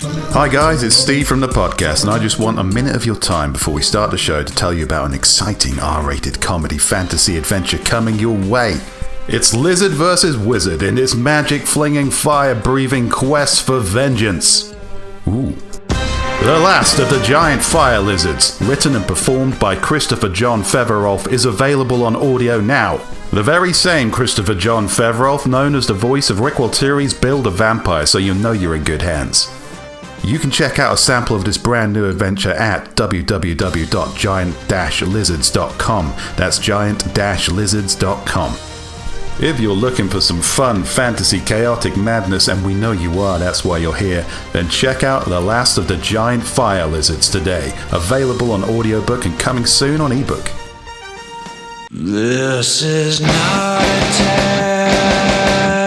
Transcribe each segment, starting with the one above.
Hi guys, it's Steve from the podcast, and I just want a minute of your time before we start the show to tell you about an exciting R-rated comedy fantasy adventure coming your way. It's Lizard vs. Wizard in its magic-flinging, fire-breathing quest for vengeance. Ooh. The Last of the Giant Fire Lizards, written and performed by Christopher John Feverolf, is available on audio now. The very same Christopher John Feverolf, known as the voice of Rick Walteri's Bill the Vampire, so you know you're in good hands. You can check out a sample of this brand new adventure at www.giant-lizards.com. That's giant-lizards.com. If you're looking for some fun, fantasy, chaotic madness, and we know you are, that's why you're here, then check out The Last of the Giant Fire Lizards today. Available on audiobook and coming soon on ebook. This is not a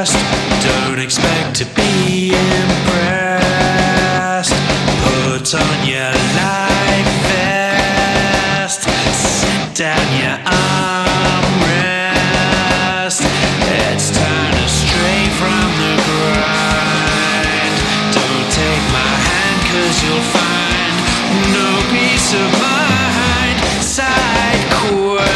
test. Don't expect to be impressed. Put on your life vest. Sit down your armrest. It's time to stray from the grind. Don't take my hand, 'cause you'll find no peace of mind. Side quest.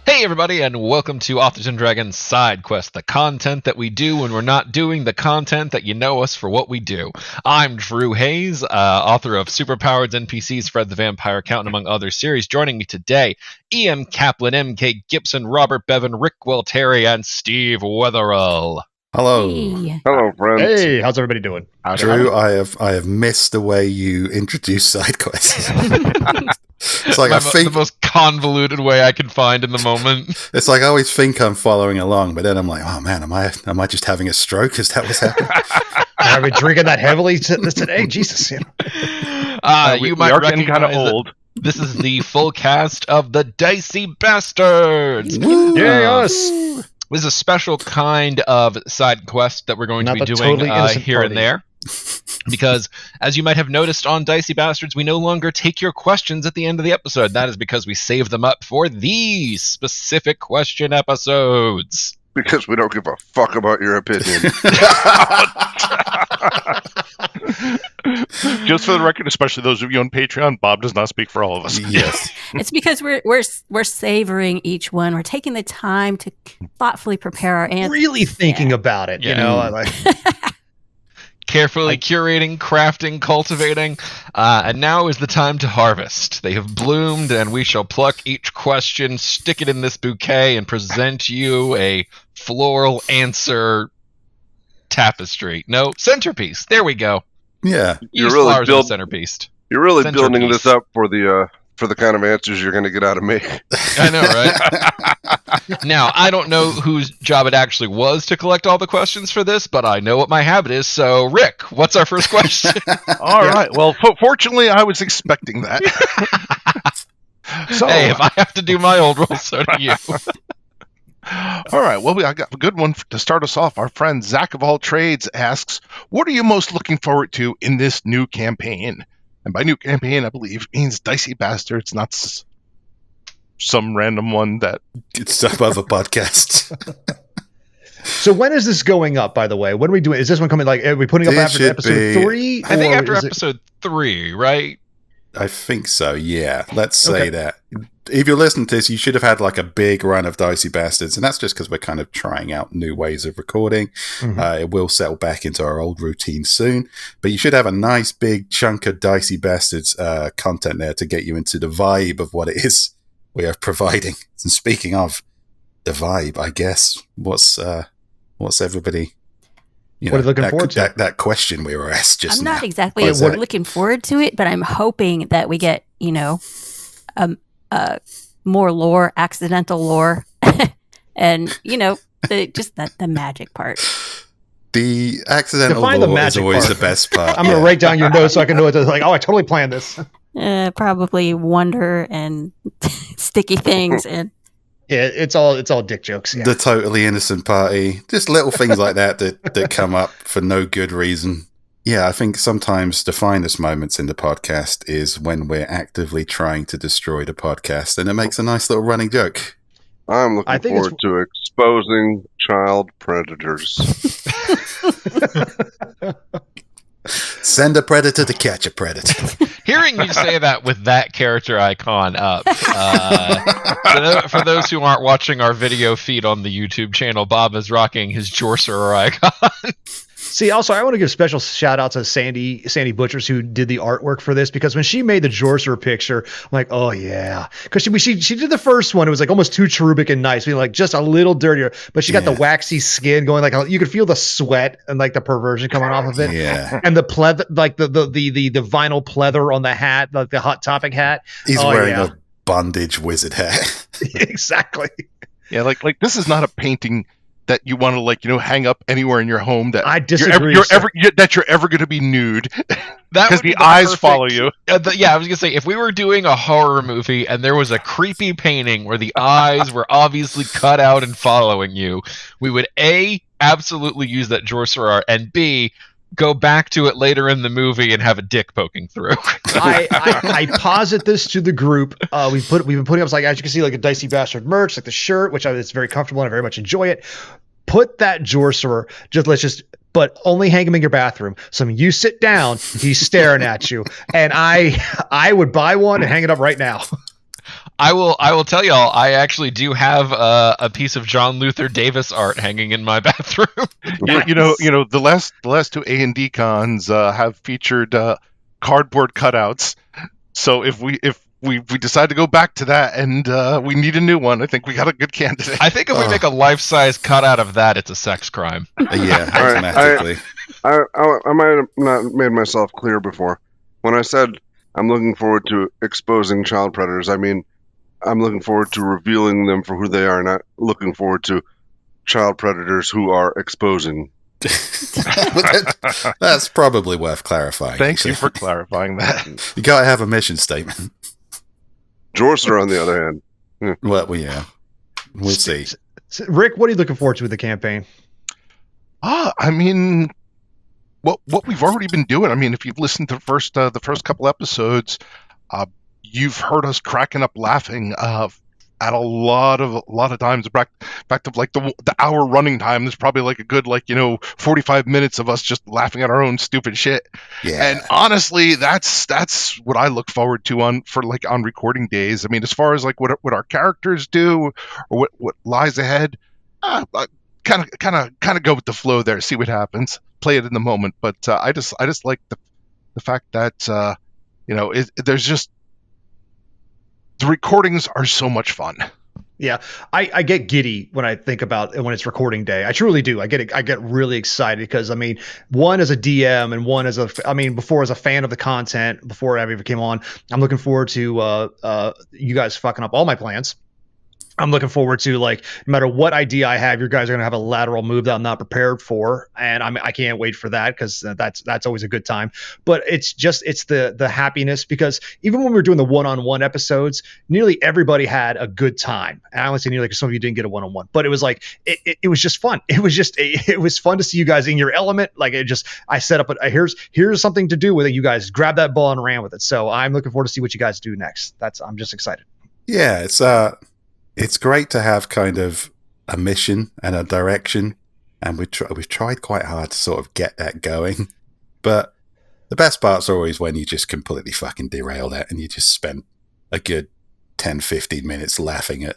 Hey everybody, and welcome to Authors and Dragons Side Quest, the content that we do when we're not doing the content that you know us for what we do. I'm Drew Hayes, author of Superpowered NPCs, Fred the Vampire Count, among other series. Joining me today, E.M. Kaplan, M.K. Gibson, Robert Bevan, Rick Gualteri, and Steve Wetherill. Hello. Hey. Hello, friends. Hey, how's everybody doing? Drew, I have missed the way you introduce side quests. It's like The most convoluted way I can find in the moment. It's like I always think I'm following along, but then I'm like, oh man, am I just having a stroke? Is that what's happening? Have we drinking that heavily today? Jesus. You We might are getting kind of recognize old. this is the full cast of the Dicey Bastards. Yes. This is a special kind of side quest that we're going Not to be the doing totally innocent here and party. there. Because, as you might have noticed on Dicey Bastards, we no longer take your questions at the end of the episode. That is because we save them up for these specific question episodes. Because we don't give a fuck about your opinion. Just for the record, especially those of you on Patreon, Bob does not speak for all of us. Yes. It's because we're savoring each one. We're taking the time to thoughtfully prepare our answers. Really thinking about it, you Yeah. know. Like, Carefully curating, crafting, cultivating, and now is the time to harvest. They have bloomed, and we shall pluck each question, stick it in this bouquet, and present you a floral answer tapestry. No, centerpiece. There we go. Yeah. You're Use really flowers as a build- centerpiece. You're really Centerpiece. building this up for the kind of answers you're going to get out of me. I know, right? Now, I don't know whose job it actually was to collect all the questions for this, but I know what my habit is. So, Rick, what's our first question? All right. Well, fortunately, I was expecting that. So, Hey, if I have to do my old role, so do you. all right. Well, I got a good one to start us off. Our friend Zach of All Trades asks, "What are you most looking forward to in this new campaign?" And by new campaign, I believe means Dicey Bastards, not some random one that. It's up other podcasts. so when is this going up, by the way? When are we doing? Is this one coming, like, are we putting up It after should episode be- 3? I think or after is it- episode 3, right? I think so, yeah. Let's say Okay. that. If you're listening to this, you should have had like a big run of Dicey Bastards, and that's just because we're kind of trying out new ways of recording. Mhm. It will settle back into our old routine soon, but you should have a nice big chunk of Dicey Bastards content there to get you into the vibe of what it is we are providing. And speaking of the vibe, I guess, what's everybody... What are you looking forward to? That question we were asked just I'm now. not exactly What's that? looking forward to it, but I'm hoping that we get, more lore, accidental lore, and the magic part. The accidental Define the lore is magic always part. the best part. I'm going to yeah. write down your notes so I can know what to, like, oh, I totally planned this. Probably wonder and sticky things and Yeah, it's all dick jokes. Yeah. The totally innocent party, just little things like that come up for no good reason. Yeah, I think sometimes the finest moments in the podcast is when we're actively trying to destroy the podcast, and it makes a nice little running joke. I'm looking I think it's- forward to exposing child predators. Send a predator to catch a predator. Hearing you say that with that character icon up, for those who aren't watching our video feed on the YouTube channel, Bob is rocking his Jorcerer icon. See, also, I want to give special shout out to Sandy Butchers, who did the artwork for this, because when she made the Jorcerer picture, I'm like, oh yeah, because she did the first one. It was like almost too cherubic and nice, like just a little dirtier, but she got the waxy skin going, like you could feel the sweat and like the perversion coming off of it. Yeah. And the pleather, like the vinyl pleather on the hat, like the Hot Topic hat. He's wearing a bondage wizard hat. Exactly. Yeah, like this is not a painting that you want to hang up anywhere in your home. That I disagree. That you're ever going to be nude, That because would be the eyes perfect- follow you. Yeah, I was gonna say, if we were doing a horror movie and there was a creepy painting where the eyes were obviously cut out and following you, we would A, absolutely use that Jorcerer, and B, go back to it later in the movie and have a dick poking through. I posit this to the group. We've been putting up, like, as you can see, like a Dicey Bastard merch, like the shirt, which it's very comfortable and I very much enjoy it. Put that Jorcerer, but only hang him in your bathroom. So when you sit down, he's staring at you, and I would buy one and hang it up right now. I will tell y'all, I actually do have a piece of John Luther Davis art hanging in my bathroom. You know, the last two A&D cons have featured cardboard cutouts. So if we decide to go back to that and we need a new one, I think we got a good candidate. I think if we make a life-size cutout of that, it's a sex crime. Yeah, automatically. I might have not made myself clear before. When I said I'm looking forward to exposing child predators, I mean I'm looking forward to revealing them for who they are, not looking forward to child predators who are exposing. That's probably worth clarifying. Thank you for clarifying that. You gotta have a mission statement. Jorcerer, on the other hand, Well, yeah, we'll see. Rick, what are you looking forward to with the campaign? I mean, what we've already been doing. I mean, if you've listened to the first couple episodes, you've heard us cracking up laughing at a lot of times. Back to like the hour running time. There's probably like a good 45 minutes of us just laughing at our own stupid shit. Yeah. And honestly, that's what I look forward to on recording days. I mean, as far as like what our characters do or what lies ahead, kind of go with the flow there, see what happens, play it in the moment. But I just like the fact that there's just the recordings are so much fun. Yeah, I get giddy when I think about when it's recording day. I truly do. I get really excited because, I mean, one as a DM and one as before as a fan of the content, before I ever came on, I'm looking forward to you guys fucking up all my plans. I'm looking forward to, like, no matter what idea I have, you guys are going to have a lateral move that I'm not prepared for. And I can't wait for that because that's always a good time. But it's the happiness, because even when we were doing the one-on-one episodes, nearly everybody had a good time. And I only say nearly because some of you didn't get a one-on-one, but it was like, it was just fun. It was fun to see you guys in your element. Like, I set up here's something to do with it. You guys grabbed that ball and ran with it. So I'm looking forward to see what you guys do next. I'm just excited. Yeah, it's great to have kind of a mission and a direction, and we've tried quite hard to sort of get that going. But the best part's always when you just completely fucking derail that and you just spent a good 10, 15 minutes laughing at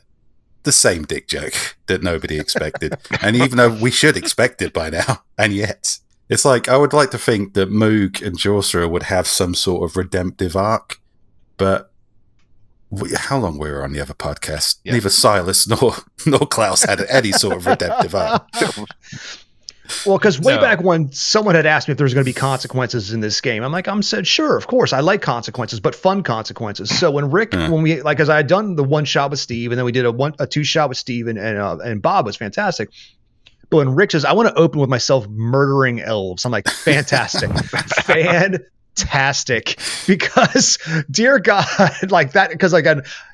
the same dick joke that nobody expected. And even though we should expect it by now, and yet, it's like, I would like to think that Moog and Jorcerer would have some sort of redemptive arc, but how long we were on the other podcast, neither Silas nor Klaus had any sort of redemptive arc. Well, because way back when someone had asked me if there was going to be consequences in this game, I'm said, sure, of course, I like consequences, but fun consequences. So when Rick, as I had done the one shot with Steve, and then we did a two shot with Steve and Bob was fantastic. But when Rick says, I want to open with myself murdering elves, I'm like, fantastic, fantastic, because dear God, like that, because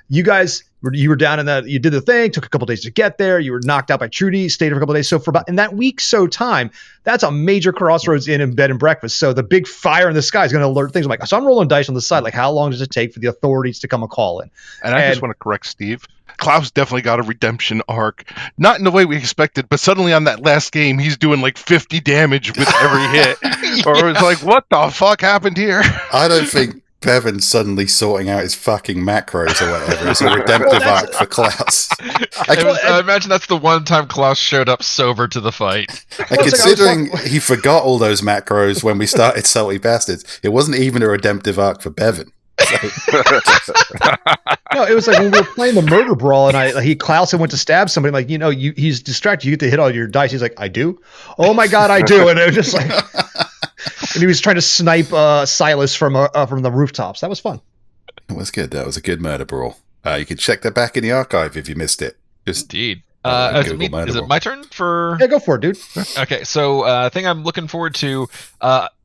you guys you were down in that, you did the thing, took a couple days to get there, you were knocked out by Trudy, stayed for a couple days. So for about in that week so time, that's a major crossroads in bed and breakfast. So the big fire in the sky is going to alert things. I'm like, so I'm rolling dice on the side, like how long does it take for the authorities to come a call in? And I just want to correct Steve. Klaus definitely got a redemption arc. Not in the way we expected, but suddenly on that last game, he's doing like 50 damage with every hit. Or it's like, what the fuck happened here? I don't think Bevan's suddenly sorting out his fucking macros or whatever. It's a redemptive arc for Klaus. I imagine that's the one time Klaus showed up sober to the fight. And considering he forgot all those macros when we started Salty Bastards, it wasn't even a redemptive arc for Bevan. No, it was like when we were playing the murder brawl, and Klaus went to stab somebody. I'm like, he's distracted. You get to hit all your dice. He's like, I do. Oh my god, I do. And it was just like, and he was trying to snipe Silas from the rooftops. That was fun. It was good. That was a good murder brawl. You can check that back in the archive if you missed it. Indeed. Is it my turn for? Yeah, go for it, dude. Okay, so thing I'm looking forward to,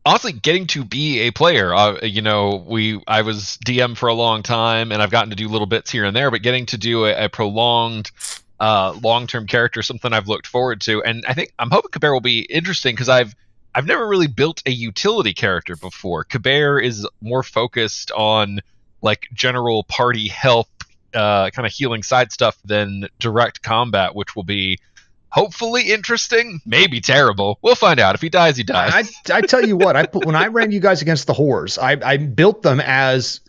honestly, getting to be a player. I was DM for a long time, and I've gotten to do little bits here and there, but getting to do a prolonged, long-term character, something I've looked forward to, and I'm hoping Kabir will be interesting because I've never really built a utility character before. Kabir is more focused on like general party health, kind of healing side stuff than direct combat, which will be hopefully interesting, maybe terrible. We'll find out. If he dies, he dies. I tell you what, when I ran you guys against the whores, I built them as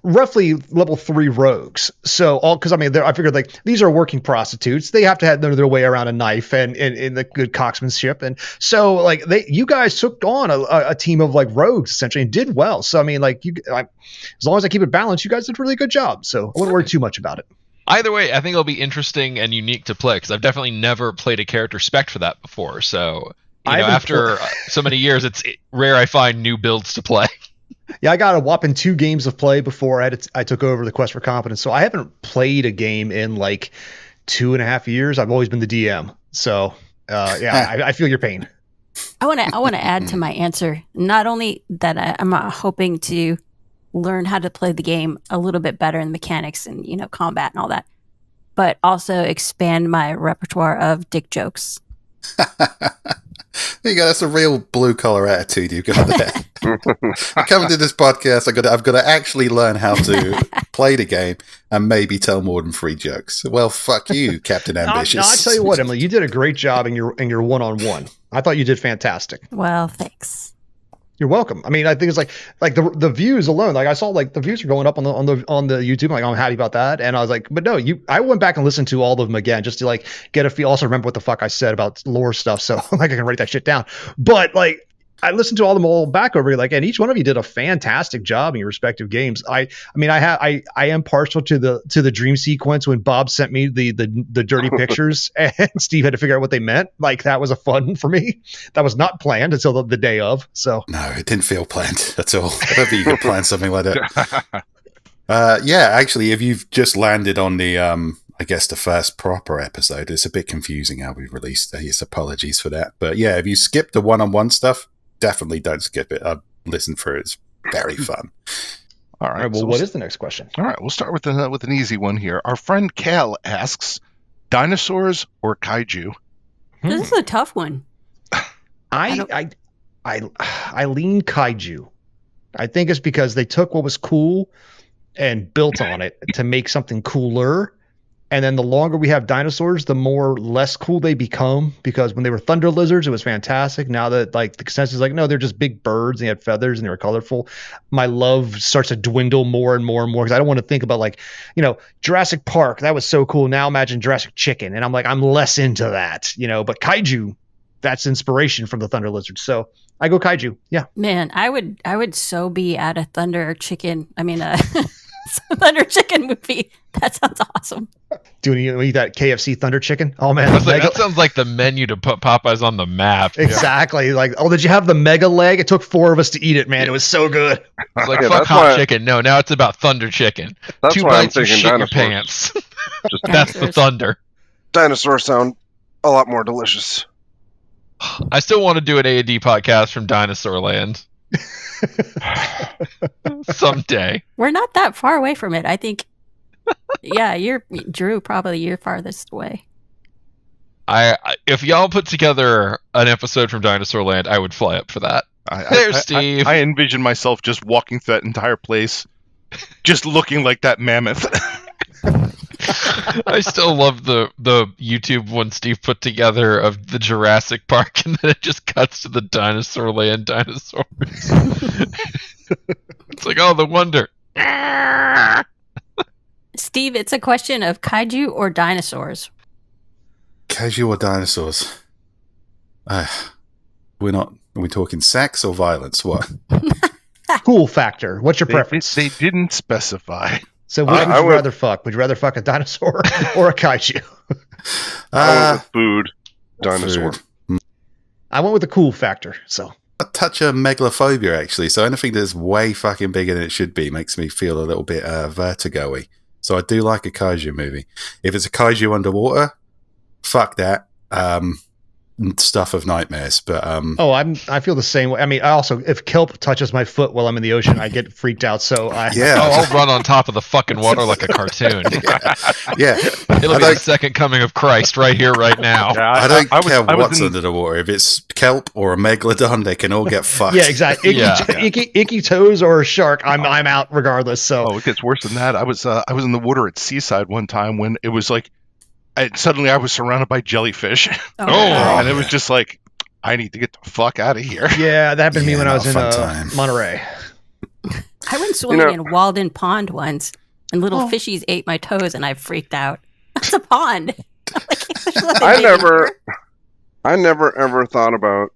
roughly level 3 rogues. So because I figured like these are working prostitutes, they have to have their way around a knife and in the good coxmanship, and so like you guys took on a team of like rogues essentially and did well. So as long as I keep it balanced, you guys did a really good job. So I wouldn't worry too much about it. Either way, I think it'll be interesting and unique to play because I've definitely never played a character spec'd for that before. So after so many years, it's rare I find new builds to play. Yeah, I got a whopping 2 games of play before I took over the Quest for Competence. So I haven't played a game in like 2.5 years. I've always been the DM. So I feel your pain. I want to add to my answer. Not only that I'm hoping to learn how to play the game a little bit better in mechanics and combat and all that, but also expand my repertoire of dick jokes. There you go. That's a real blue collar attitude you've got there. Coming to this podcast, I've got to actually learn how to play the game and maybe tell more than 3 jokes. Well, fuck you, Captain Ambitious. No, I tell you what, Emily, you did a great job in your one-on-one. I thought you did fantastic. Well, thanks. You're welcome. I mean, I think it's like the views alone. Like I saw like the views are going up on the YouTube. Like I'm happy about that. And I was like, but no, I went back and listened to all of them again just to like get a feel. Also remember what the fuck I said about lore stuff. So like I can write that shit down. But like I listened to all of them all back over, like, and each one of you did a fantastic job in your respective games. I am partial to the dream sequence when Bob sent me the dirty pictures and Steve had to figure out what they meant. Like that was a fun for me. That was not planned until the day of. So no, it didn't feel planned at all. I don't think you could plan something like that. Actually, if you've just landed on the I guess the first proper episode, it's a bit confusing how we released these. Apologies for that. But yeah, if you skip the one-on-one stuff, definitely don't skip it. I've listened through it. It's very fun. All right. Well, what is the next question? All right. We'll start with an easy one here. Our friend Cal asks, dinosaurs or kaiju? This is a tough one. I lean kaiju. I think it's because they took what was cool and built on it to make something cooler. And then the longer we have dinosaurs, the more less cool they become, because when they were thunder lizards, it was fantastic. Now that like the consensus is like, no, they're just big birds and they had feathers and they were colorful. My love starts to dwindle more and more and more because I don't want to think about like, Jurassic Park. That was so cool. Now imagine Jurassic Chicken. And I'm like, I'm less into that, but kaiju, that's inspiration from the thunder lizards. So I go kaiju. Yeah. Man, I would so be at a thunder chicken. I mean, thunder chicken movie. That sounds awesome. Do you eat that KFC thunder chicken? Oh man, that sounds like the menu to put Popeyes on the map. Exactly. Yeah. Like, did you have the mega leg? It took 4 of us to eat it, man. It was so good. It's like fuck hot chicken. No, now it's about thunder chicken. That's 2 why bites and shit your pants. That's the thunder. Dinosaurs sound a lot more delicious. I still want to do an A&D podcast from Dinosaur Land. Someday. We're not that far away from it. I think Yeah, you're Drew. Probably you're farthest away. If y'all put together an episode from Dinosaur Land, I would fly up for that. There's Steve. I envision myself just walking through that entire place, just looking like that mammoth. I still love the YouTube one Steve put together of the Jurassic Park, and then it just cuts to the Dinosaur Land dinosaurs. It's like, oh, the wonder. Steve, it's a question of kaiju or dinosaurs. Kaiju or dinosaurs? Are we talking sex or violence? What? Cool factor. What's your preference? They didn't specify. So which would you rather fuck? Would you rather fuck a dinosaur or a kaiju? I went with food. Dinosaur. Food. I went with the cool factor. So A touch of megalophobia, actually. So anything that's way fucking bigger than it should be makes me feel a little bit vertigo-y. So I do like a kaiju movie. If it's a kaiju underwater, fuck that. Stuff of nightmares. But I feel the same way. I mean, I also, if kelp touches my foot while I'm in the ocean, I get freaked out. So I'll run on top of the fucking water like a cartoon. yeah. It'll be the second coming of Christ right here, right now. Yeah, I don't care what's under the water. If it's kelp or a megalodon, they can all get fucked. Yeah, exactly. Icky toes or a shark, I'm out regardless. So it gets worse than that. I was in the water at Seaside one time when it was like, suddenly I was surrounded by jellyfish. And it was just like, I need to get the fuck out of here. Yeah, that happened to me when I was in Monterey. I went swimming in Walden Pond once, and little fishies ate my toes, and I freaked out. It's a pond. I never ever thought about,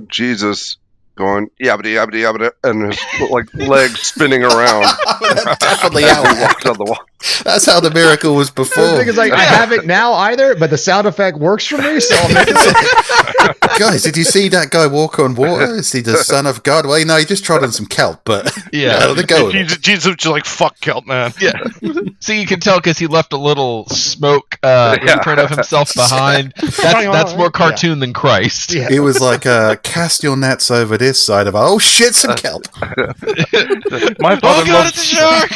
Jesus going yabbity yabbity yabbity and his legs spinning around. Definitely how he walks on the wall. That's how the miracle was before. The thing is, I haven't now either, but the sound effect works for me. So guys, did you see that guy walk on water? Is he the son of God? Well, he just trod on some kelp, but Jesus was just like, fuck kelp, man. Yeah. See, you can tell because he left a little smoke imprint of himself behind. That's more cartoon than Christ. Yeah. He was like, cast your nets over this side of some kelp. My father it's a shark!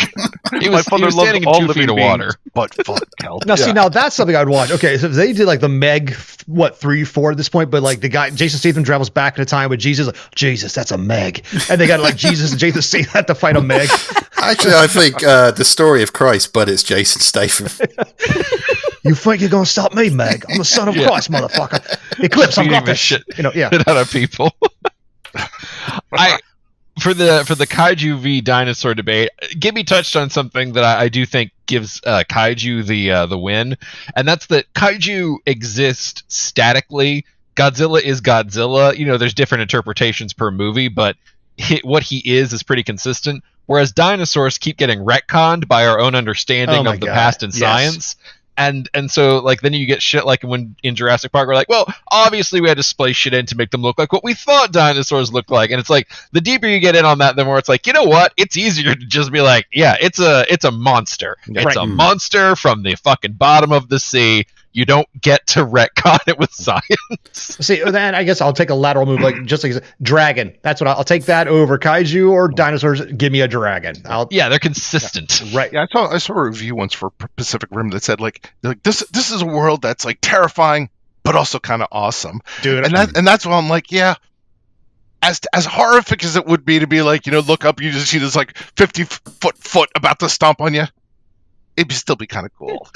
He was standing in 2 feet of water. But fuck kelp. Now, see, that's something I'd watch. Okay, so if they did like the Meg, 3, 4 at this point, but like the guy, Jason Statham travels back in a time with Jesus, like, Jesus, that's a Meg. And they got like Jesus and Jason Statham had to fight a Meg. Actually, I think the story of Christ, but it's Jason Statham. You think you're going to stop me, Meg? I'm the son of Christ, motherfucker. Eclipse, I'm got this shit out of people. For the kaiju v dinosaur debate, Gibby touched on something that I do think gives kaiju the win, and that's that kaiju exist statically. Godzilla is Godzilla. There's different interpretations per movie, but what he is pretty consistent. Whereas dinosaurs keep getting retconned by our own understanding of the past and science. And so like then you get shit like when in Jurassic Park we're like, well, obviously we had to splice shit in to make them look like what we thought dinosaurs looked like. And it's like the deeper you get in on that, the more it's like, you know what? It's easier to just be like, yeah, it's a monster. It's a monster from the fucking bottom of the sea. You don't get to retcon it with science. See, then I guess I'll take a lateral move, like just like dragon. That's what I'll take that over kaiju or dinosaurs. Give me a dragon. They're consistent. Yeah, right. Yeah, I saw a review once for Pacific Rim that said like this is a world that's like terrifying but also kind of awesome, dude. And that's why I'm like, yeah. As horrific as it would be to be like, look up, you just see this like 50-foot about to stomp on you. It'd still be kind of cool.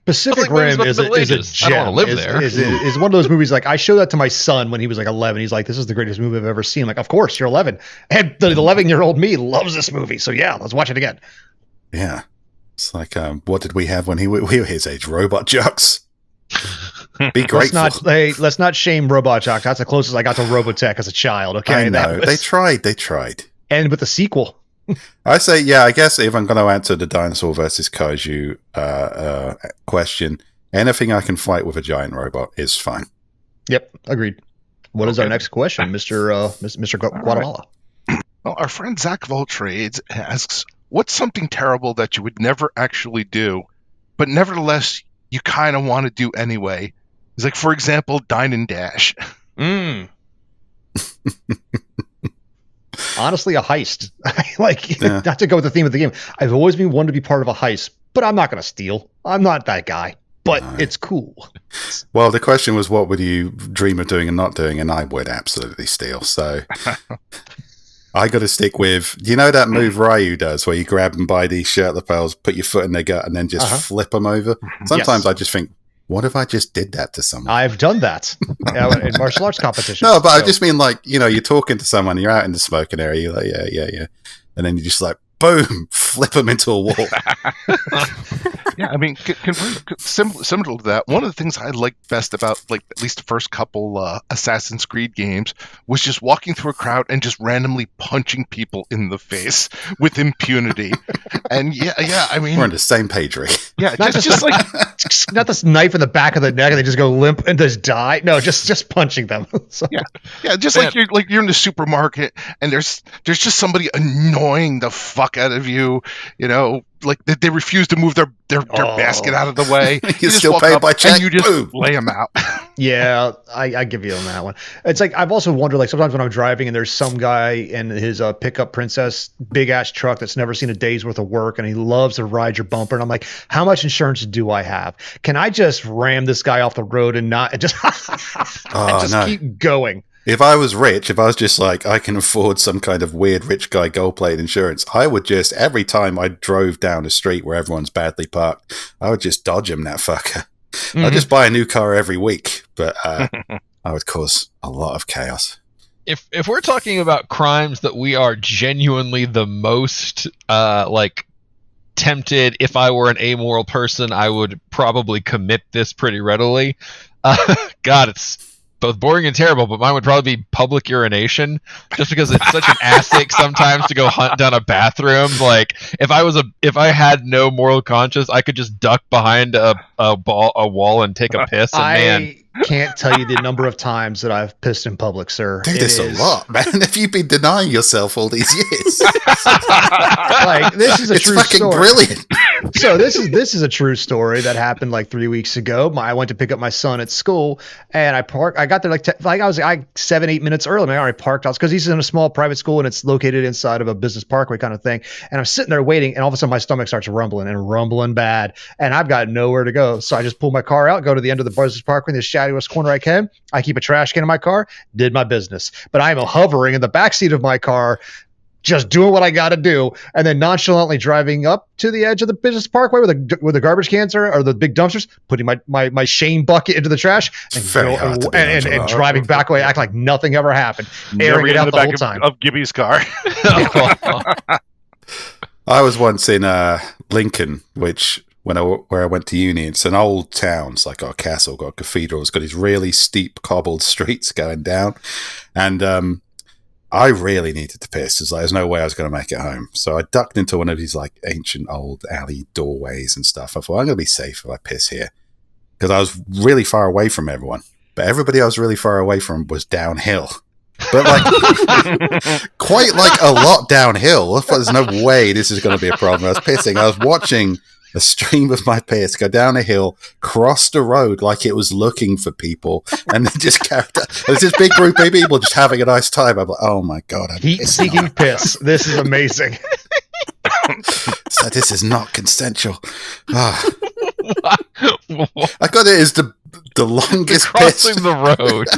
Pacific Rim is a gem. I don't want to live there. Is one of those movies, like I showed that to my son when he was like 11. He's like, this is the greatest movie I've ever seen. I'm like, of course, you're 11. And the 11-year-old me loves this movie. So yeah, let's watch it again. Yeah. It's like, what did we have when we were his age? Robot Jocks. Be grateful. Let's not shame Robot Jock. That's the closest I got to Robotech as a child. Okay. I know. They tried. And with the sequel. I say, I guess if I'm going to answer the dinosaur versus kaiju question, anything I can fight with a giant robot is fine. Yep, agreed. What is our next question, Mr. Guatemala? Well, our friend Zach of All Trades asks, what's something terrible that you would never actually do, but nevertheless you kind of want to do anyway? He's like, for example, dine and dash. Honestly, a heist. Not to go with the theme of the game. I've always been wanted to be part of a heist, but I'm not going to steal. I'm not that guy, but it's cool. Well, the question was, what would you dream of doing and not doing? And I would absolutely steal. So I got to stick with, you know that move Ryu does where you grab them by the shirt lapels, put your foot in their gut, and then just flip them over? Sometimes I just think, what if I just did that to someone? I've done that in martial arts competitions. No, but I just mean like, you're talking to someone, you're out in the smoking area, you're like, yeah. And then you just like, boom, flip them into a wall. Yeah, I mean, similar to that, one of the things I liked best about, like, at least the first couple Assassin's Creed games was just walking through a crowd and just randomly punching people in the face with impunity. And yeah, I mean, we're on the same page, Rick. Yeah, not just like not this knife in the back of the neck and they just go limp and just die. No, just punching them. So. Yeah, just like you're in the supermarket and there's just somebody annoying the fuck out of you. Like they refuse to move their basket out of the way. You still pay by check, and you just boom. lay them out. Yeah, I give you on that one. It's like I've also wondered, like sometimes when I'm driving and there's some guy in his pickup princess big ass truck that's never seen a day's worth of work and he loves to ride your bumper, and I'm like, how much insurance do I have? Can I just ram this guy off the road and just keep going? If I was rich, if I was just like, I can afford some kind of weird rich guy gold-plated insurance, I would just, every time I drove down a street where everyone's badly parked, I would just dodge him, that fucker. I'd just buy a new car every week, but I would cause a lot of chaos. If we're talking about crimes that we are genuinely the most, tempted, if I were an amoral person, I would probably commit this pretty readily. God, it's both boring and terrible, but mine would probably be public urination, just because it's such an ass-ache sometimes to go hunt down a bathroom. Like, if I had no moral conscience, I could just duck behind a wall and take a piss. And I can't tell you the number of times that I've pissed in public, sir. Dude, it's a lot, man. If you've been denying yourself all these years, like, this is a true fucking story. Brilliant. So this is a true story that happened like 3 weeks ago. I went to pick up my son at school, and I got there I was 7-8 minutes early. I already parked out because he's in a small private school and it's located inside of a business parkway kind of thing. And I'm sitting there waiting, and all of a sudden my stomach starts rumbling bad, and I've got nowhere to go. So I just pull my car out, go to the end of the business parkway in the shadiest corner I can. I keep a trash can in my car, did my business. But I'm hovering in the backseat of my car, just doing what I got to do, and then nonchalantly driving up to the edge of the business parkway where the garbage cans are, or the big dumpsters, putting my Shane bucket into the trash, and driving back away, act like nothing ever happened, airing it out the whole time. Of Gibby's car. I was once in Lincoln, where I went to uni. It's an old town. It's like got a castle, got a cathedral. It's got these really steep cobbled streets going down, and I really needed to piss. It's like, there's no way I was going to make it home. So I ducked into one of these like ancient old alley doorways and stuff. I thought, I'm going to be safe if I piss here, because I was really far away from everyone. But everybody I was really far away from was downhill. But like quite like a lot downhill. I thought, there's no way this is going to be a problem. I was pissing. I was watching a stream of my piss go down a hill, cross the road like it was looking for people, and then just carried on. There's this big group of people just having a nice time. I'm like, oh my God. Heat-seeking piss. This is amazing. So this is not consensual. Oh. I got it as the longest piss. Crossing the road.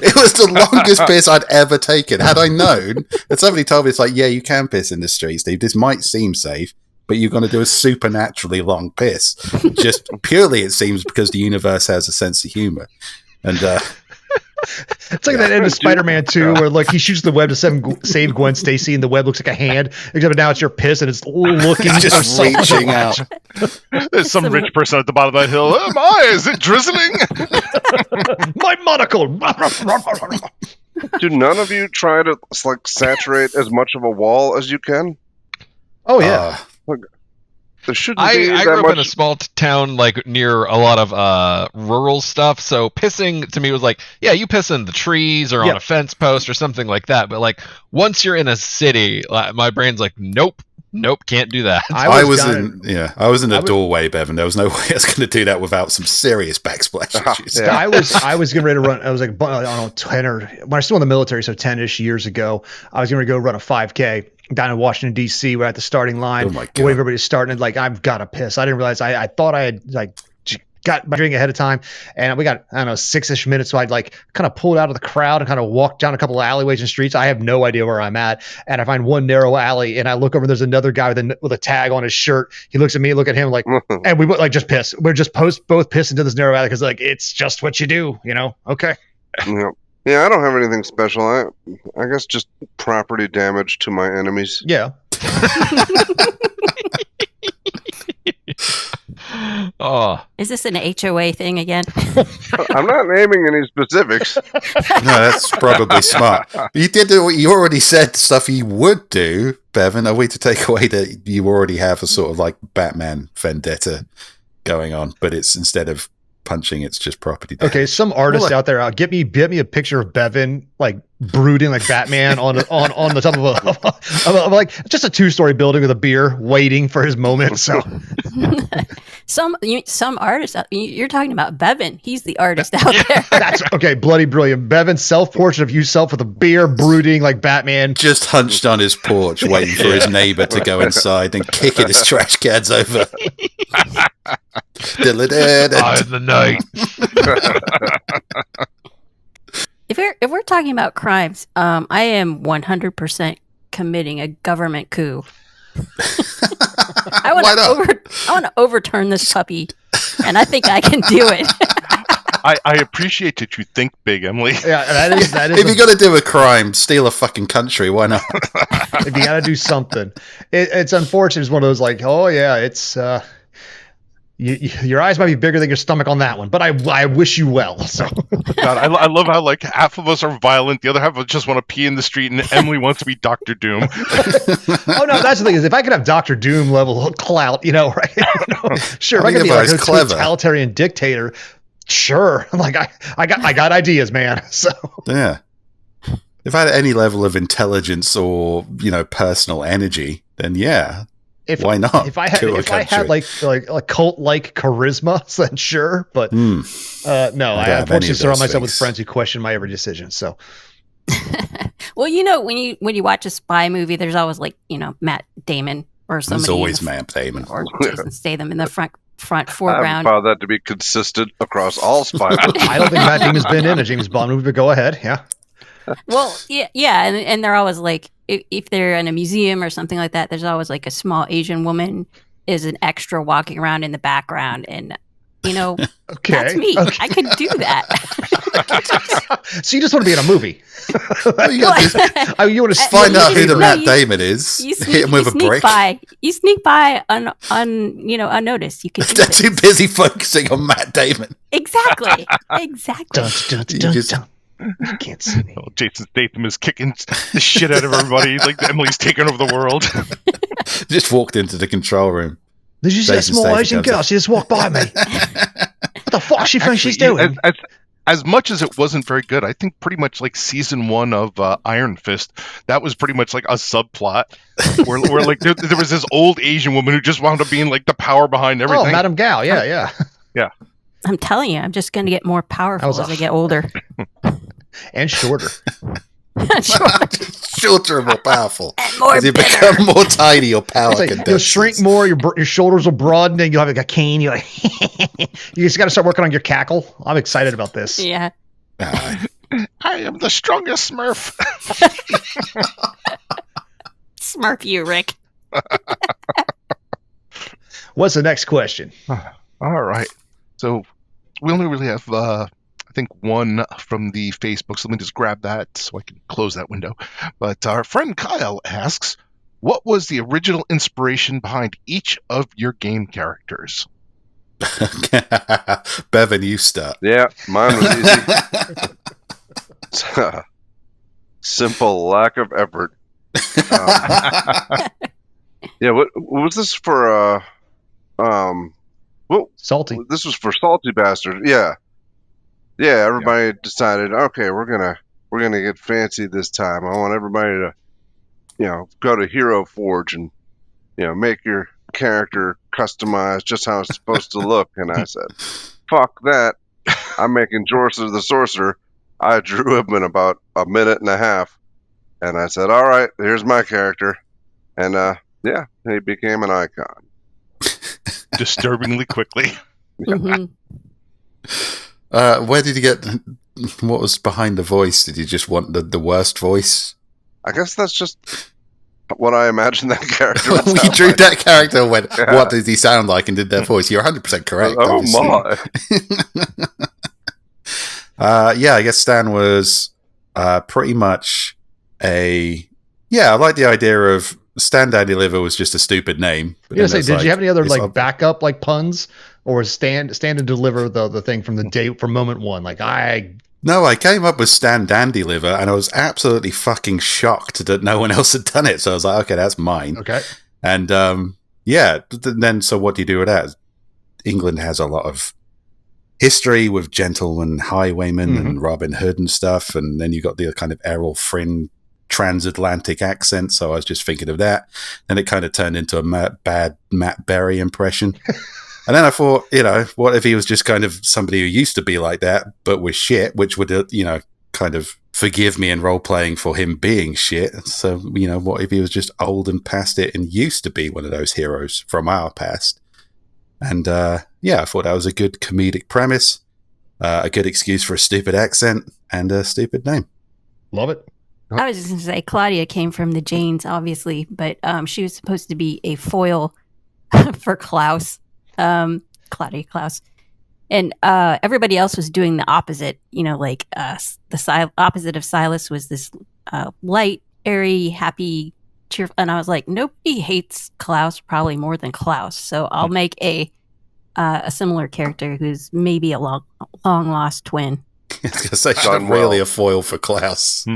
It was the longest piss I'd ever taken. Had I known, and somebody told me, it's like, yeah, you can piss in the street, Steve. This might seem safe, but you're going to do a supernaturally long piss. Just purely, it seems, because the universe has a sense of humor. And it's like that end of Spider-Man 2 where like he shoots the web to save Gwen Stacy, and the web looks like a hand, except now it's your piss and it's looking just reaching out. There's some rich person at the bottom of that hill. Oh my, is it drizzling? My monocle. Do none of you try to like saturate as much of a wall as you can? Oh yeah. There shouldn't be I that grew up much. in a small town, like near a lot of rural stuff. So pissing to me was like, yeah, you piss in the trees or on a fence post or something like that. But like once you're in a city, my brain's like, nope, can't do that. I was in a doorway, Bevan. There was no way I was going to do that without some serious backsplash issues. Yeah. I was getting ready to run. I was like, I don't know, 10 or when I was still in the military, so 10-ish years ago, I was going to go run a 5K. down in Washington D.C. We're at the starting line. Oh my The way God. everybody's starting, and like I've got to piss. I didn't realize I thought I had like got my drink ahead of time, and we got, I don't know, 6-ish minutes. So I'd like kind of pulled out of the crowd and kind of walked down a couple of alleyways and streets. I have no idea where I'm at, and I find one narrow alley, and I look over. There's another guy with a tag on his shirt. He looks at me, look at him, like, and we like just piss. We're just both piss into this narrow alley because like it's just what you do, you know? Okay. Yeah, I don't have anything special. I guess just property damage to my enemies. Yeah. Oh, Is this an HOA thing again? I'm not naming any specifics. No, that's probably smart. You did do what you already said stuff you would do, Bevan. Are we to take away that you already have a sort of like Batman vendetta going on, but it's instead of punching, it's just property damage? Okay, some artist out there, get me a picture of Bevan like brooding like Batman on the top of like just a 2-story building with a beer, waiting for his moment. So Some artists. You're talking about Bevan. He's the artist out there. that's okay. Bloody brilliant, Bevan. Self-portrait of yourself with a beer, brooding like Batman. Just hunched on his porch, waiting for his neighbor to go inside and kicking his trash cans over. in the night. If we're talking about crimes, I am 100% committing a government coup. I want to overturn this puppy, and I think I can do it. I appreciate that you think big, Emily. Yeah, that is. If you're going to do a crime, steal a fucking country. Why not? If you got to do something, it's unfortunate. It's one of those like, oh yeah, it's. Your eyes might be bigger than your stomach on that one, but I wish you well. So, God, I love how like half of us are violent, the other half of us just want to pee in the street, and Emily wants to be Dr. Doom. oh no, that's the thing is if I could have Dr. Doom level clout, right? Sure, if I could be like a totalitarian dictator, sure. Like I got ideas, man. So Yeah. If I had any level of intelligence or personal energy, then yeah. Why not? If I had like cult like charisma, then sure. But no, I unfortunately surround myself with friends who question my every decision. So, well, when you watch a spy movie, there's always like Matt Damon or somebody. There's always Matt Damon or Jason Statham in the front I foreground. found that to be consistent across all spy movies. I don't think Matt Damon's been in a James Bond movie, but go ahead. Yeah. Well, yeah, and they're always like, if they're in a museum or something like that, there's always like a small Asian woman is an extra walking around in the background, and okay. that's me. Okay. I could do that. So you just want to be in a movie? You want to find out who the Matt Damon is? Hit him with a brick. You sneak by unnoticed. You can. They're too busy focusing on Matt Damon. Exactly. You can't see me. Oh, Jason Statham is kicking the shit out of everybody. Like Emily's taking over the world. Just walked into the control room. Did you see that small Asian girl? She just walked by me. What the fuck she thinks she's doing? As much as it wasn't very good, I think pretty much like season 1 of Iron Fist, that was pretty much like a subplot where like there was this old Asian woman who just wound up being like the power behind everything. Oh, Madame Gao. Yeah. I'm telling you, I'm just going to get more powerful as I get older. And shorter. Shorter and more powerful. And more as you bitter. become more tiny, your power condenses. You'll shrink more, your shoulders will broaden, and you'll have like a cane. You just got to start working on your cackle. I'm excited about this. Yeah. I am the strongest Smurf. Smurf you, Rick. What's the next question? All right. So we only really have, I think, one from the Facebook. So let me just grab that so I can close that window. But our friend Kyle asks, what was the original inspiration behind each of your game characters? Bevan, you start. Yeah, mine was easy. Simple lack of effort. Yeah, what was this for? Salty. This was for Salty Bastards. Yeah. Everybody decided, okay, we're gonna get fancy this time. I want everybody to, go to Hero Forge and, make your character customized just how it's supposed to look. And I said, fuck that. I'm making Jorsa the Sorcerer. I drew him in about a minute and a half. And I said, all right, here's my character. And yeah, he became an icon. Disturbingly quickly. Mhm. Where did you get? What was behind the voice? Did you just want the worst voice? I guess that's just what I imagined that character would We sound drew like. that character and went, Yeah. what does he sound like? And did their voice. You're 100% correct. Oh obviously. my! Yeah, I guess Stan was pretty much I like the idea of Stan Dandy Liver was just a stupid name. But Yeah, then say, it's did you have any other it's like ob- backup like puns, or stand and deliver the thing from the day from moment one? Like No, I came up with Stan Dandy Liver, and I was absolutely fucking shocked that no one else had done it. So I was like, okay, that's mine. okay. And then so what do you do with that? England has a lot of history with gentlemen, highwaymen, and Robin Hood and stuff. And then you got the kind of Errol Flynn transatlantic accent. So I was just thinking of that. And it kind of turned into a bad Matt Berry impression. And then I thought, what if he was just kind of somebody who used to be like that, but was shit, which would, kind of forgive me in role playing for him being shit. So, what if he was just old and past it and used to be one of those heroes from our past? And I thought that was a good comedic premise, a good excuse for a stupid accent and a stupid name. Love it. I was just going to say Claudia came from the Janes, obviously, but she was supposed to be a foil for Klaus, Claudia Klaus. And everybody else was doing the opposite, the opposite of Silas was this light, airy, happy, cheerful. And I was like, nobody hates Klaus probably more than Klaus. So I'll make a similar character who's maybe a long lost twin. I was going to say, she's Done not really well. a foil for Klaus.